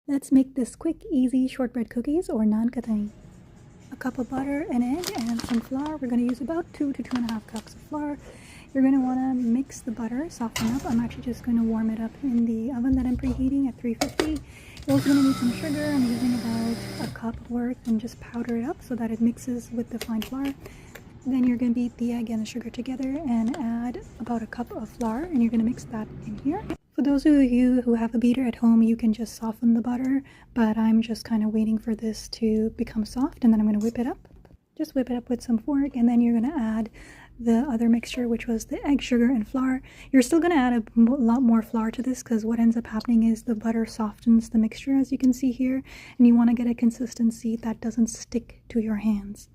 Let's make this quick, easy shortbread cookies or naan katay. A cup of butter, an egg, and some flour. We're going to use about 2 to 2.5 cups of flour. You're going to want to mix the butter, soften up. I'm actually just going to warm it up in the oven that I'm preheating at 350. You're also going to need some sugar. I'm using about a cup worth, and just powder it up so that it mixes with the fine flour. Then you're going to beat the egg and the sugar together and add about a cup of flour, and you're going to mix that in here. For those of you who have a beater at home, you can just soften the butter, but I'm just kind of waiting for this to become soft, and then I'm going to whip it up. Just whip it up with some fork, and then you're going to add the other mixture, which was the egg, sugar, and flour. You're still going to add a lot more flour to this because what ends up happening is the butter softens the mixture, as you can see here, and you want to get a consistency that doesn't stick to your hands.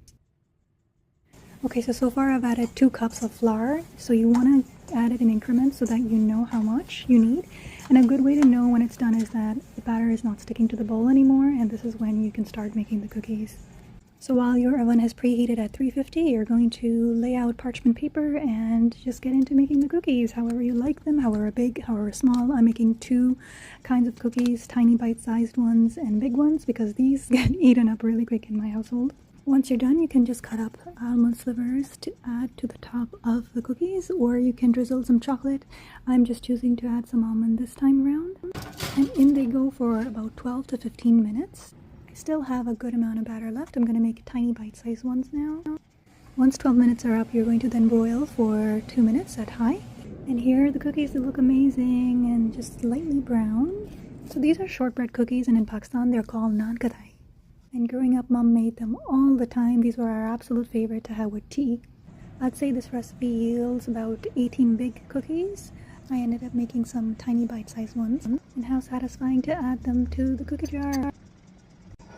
Okay, so far I've added 2 cups of flour, so you want to add it in increments so that you know how much you need. And a good way to know when it's done is that the batter is not sticking to the bowl anymore, and this is when you can start making the cookies. So while your oven has preheated at 350, you're going to lay out parchment paper and just get into making the cookies however you like them, however big, however small. I'm making 2 kinds of cookies, tiny bite-sized ones and big ones, because these get eaten up really quick in my household. Once you're done, you can just cut up almond slivers to add to the top of the cookies, or you can drizzle some chocolate. I'm just choosing to add some almond this time around. And in they go for about 12 to 15 minutes. I still have a good amount of batter left. I'm going to make tiny bite-sized ones now. Once 12 minutes are up, you're going to then broil for 2 minutes at high. And here are the cookies that look amazing and just lightly brown. So these are shortbread cookies, and in Pakistan they're called naan katay. And growing up, Mom made them all the time. These were our absolute favorite to have with tea. I'd say this recipe yields about 18 big cookies. I ended up making some tiny bite-sized ones. And how satisfying to add them to the cookie jar.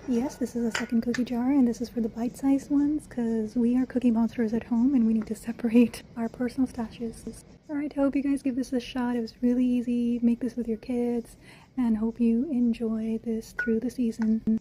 Yes, this is a second cookie jar, and this is for the bite-sized ones because we are cookie monsters at home and we need to separate our personal stashes. Alright, I hope you guys give this a shot. It was really easy. Make this with your kids, and hope you enjoy this through the season.